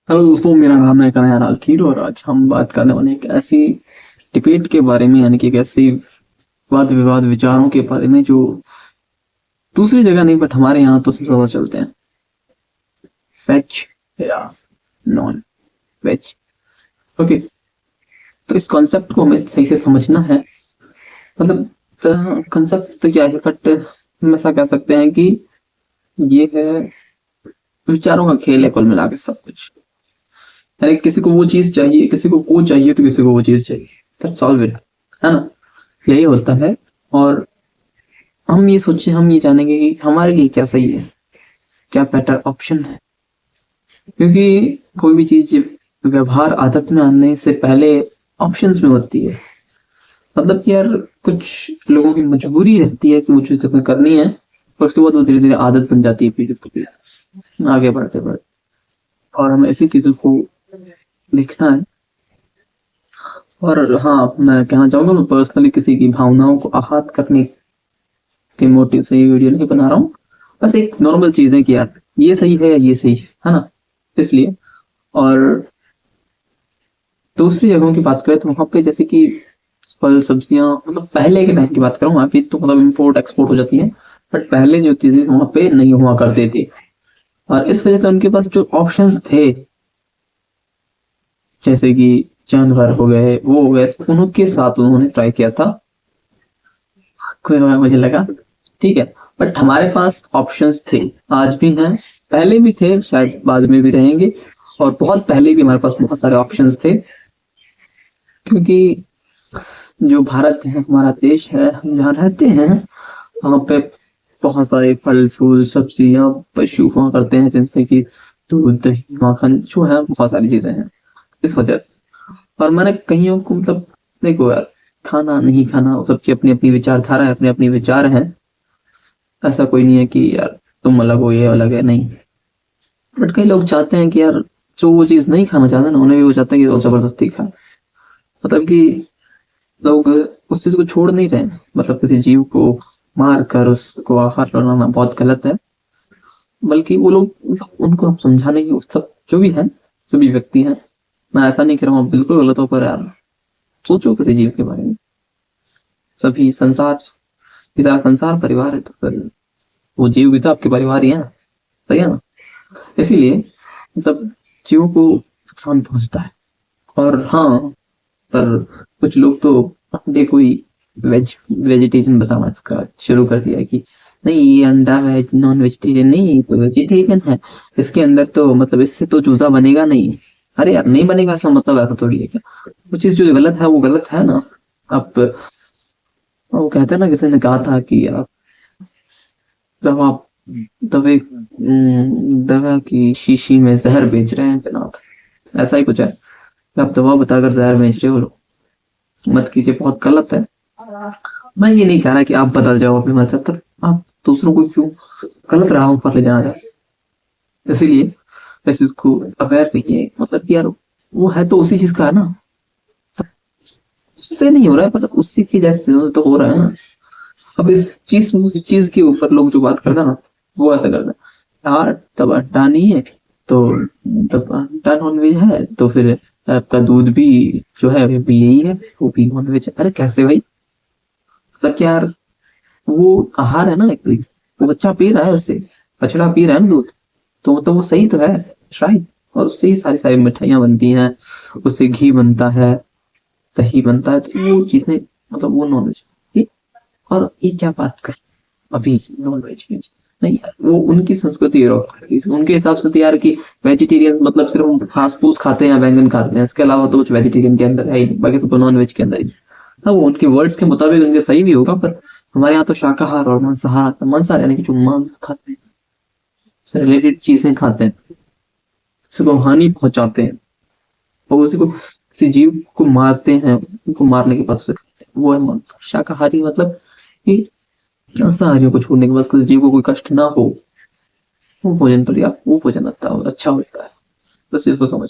Hello दोस्तों, मेरा नाम है कन्हैया लाल खीर और आज हम बात करने वाले एक ऐसी डिबेट के बारे में, यानी कि एक ऐसी वाद विवाद विचारों के बारे में जो दूसरी जगह नहीं बट हमारे यहाँ तो सबसे ज्यादा चलते हैं। वेज या नॉन वेज। ओके, तो इस कॉन्सेप्ट को हमें सही से समझना है। मतलब कॉन्सेप्ट तो क्या है, बट हम ऐसा कह सकते हैं कि ये है विचारों का खेल है कुल मिला के सब कुछ। यानी किसी को वो चीज चाहिए, किसी को वो चाहिए, तो किसी को वो चीज चाहिए। दैट्स ऑल इट, है ना? यही होता है। और हम ये जानेंगे कि हमारे लिए क्या सही है, क्या बेटर ऑप्शन है। क्योंकि कोई भी चीज व्यवहार आदत में आने से पहले ऑप्शंस में होती है। मतलब कि यार, कुछ लोगों की मजबूरी रहती है कि वो चीज तुम्हें करनी है और उसके बाद वो धीरे धीरे आदत बन जाती है, पीढ़ी आगे बढ़ते बढ़ते। और हमें ऐसी चीजों को लिखना है। और हाँ, मैं कहना चाहूंगा, मैं पर्सनली किसी की भावनाओं को आहत करने के मोटिव से ये वीडियो नहीं बना रहा हूँ। बस एक नॉर्मल चीज है कि यार ये सही है या ये सही है ना? इसलिए। और दूसरी जगहों की बात करें तो वहां पे जैसे कि फल सब्जियां, मतलब पहले के टाइम की बात करूँ, अभी तो मतलब इम्पोर्ट एक्सपोर्ट हो जाती है। बट पहले जो चीजें वहां पे नहीं हुआ करते थे, और इस वजह से उनके पास जो ऑप्शंस थे, जैसे कि जानवर हो गए, वो हो गए, तो उनके साथ उन्होंने ट्राई किया था। कोई मुझे लगा ठीक है। बट हमारे पास ऑप्शंस थे, आज भी हैं, पहले भी थे, शायद बाद में भी रहेंगे। और बहुत पहले भी हमारे पास बहुत सारे ऑप्शंस थे। क्योंकि जो भारत है, हमारा देश है, हम जहाँ रहते हैं वहाँ पे बहुत सारे फल फूल सब्जियां पशु हुआ करते हैं, जिनसे कि दूध दही माखन जो है, बहुत सारी चीजें हैं इस वजह से। और मैंने कईयों को, मतलब देखो यार, खाना नहीं खाना सबकी अपनी अपनी विचारधारा है, अपने अपनी विचार हैं। ऐसा कोई नहीं है कि यार तुम अलग हो ये अलग है, नहीं। बट कई लोग चाहते हैं कि यार जो वो चीज नहीं खाना चाहते ना, उन्हें भी वो चाहते हैं कि वो जबरदस्ती खाए। मतलब कि लोग उस चीज को छोड़ नहीं रहे। मतलब किसी जीव को मार कर उसको आहार बनाना बहुत गलत है। बल्कि वो लोग, मतलब उनको हम समझाने की, सब जो भी है, जो भी व्यक्ति है, मैं ऐसा नहीं कह रहा हूँ बिल्कुल गलत हो, पर यार सोचो किसी जीव के बारे में। सभी संसार, ये सारा संसार परिवार है, तो फिर वो जीव भी तो आपके परिवार ही है, सही है ना? इसीलिए मतलब जीवों को नुकसान पहुंचता है। और हाँ, पर कुछ लोग तो अपने कोई वेजिटेरियन बताना इसका शुरू कर दिया है कि नहीं, ये अंडा है, नॉन वेजिटेरियन नहीं, तो वेजिटेरियन है। इसके अंदर तो मतलब इससे तो चूजा बनेगा नहीं। अरे यार, नहीं बनेगा ऐसा मतलब ऐसा थोड़ी है क्या? वो चीज जो गलत है वो गलत है ना। अब वो कहते हैं ना, किसी ने कहा था कि आप दवा दवे दवा की शीशी में जहर बेच रहे हैं जनाब। ऐसा ही कुछ है। आप दवा बताकर जहर बेच रहे हो, मत कीजिए, बहुत गलत है। मैं ये नहीं कह रहा कि आप बदल जाओ अपनी मर्जी पर, आप दूसरों को क्यों गलत राहों पर ले जाना चाहते? इसीलिए इस चीज को अवेयर रहिए। मतलब कि यार वो है तो उसी चीज का है ना, उससे नहीं हो रहा है, मतलब उसी की जैसे चीजों से तो हो रहा है ना। अब इस चीज उस चीज के ऊपर लोग जो बात करते हैं ना, वो ऐसा करते हैं यार, तब अंडा नहीं है तो, तब अंडा नॉनवेज है तो फिर आपका दूध भी जो है भी यही है, वो भी नॉनवेज है। अरे कैसे भाई? सर क्या यार, वो आहार है ना, एक तरीके से वो बच्चा पी रहा है, उससे बछड़ा पी रहा है ना दूध, तो मतलब वो सही तो है, राइट। और उससे ही सारी सारी मिठाइयाँ बनती हैं, उससे घी बनता है, दही बनता है, तो वो चीजें, मतलब वो नॉनवेज। और ये क्या बात कर, अभी नॉन वेज वेज नहीं यार, वो उनकी संस्कृति है। उनके हिसाब से तो यार कि वेजिटेरियन मतलब सिर्फ घास फूस खाते हैं, बैंगन खाते हैं, इसके अलावा तो कुछ वेजिटेरियन के अंदर है ही नहीं, बाकी सब नॉन वेज के अंदर ही। हाँ, वो उनके वर्ड्स के मुताबिक उनके सही भी होगा, पर हमारे यहाँ तो शाकाहार और मांसाहार, मांसाहार यानी कि जो मांस खाते हैं, उससे रिलेटेड चीजें खाते हैं, किसी को हानि पहुंचाते हैं, और उसी को किसी जीव को मारते हैं, उनको मारने के बाद उसे खाते हैं, वो है मांसाहार। शाकाहारी मतलब कि मांसाहारियों को छोड़ने के बाद किसी जीव को कोई कष्ट ना हो, वो भोजन पर्याप्त, वो भोजन अच्छा होता है। बस इसको समझ।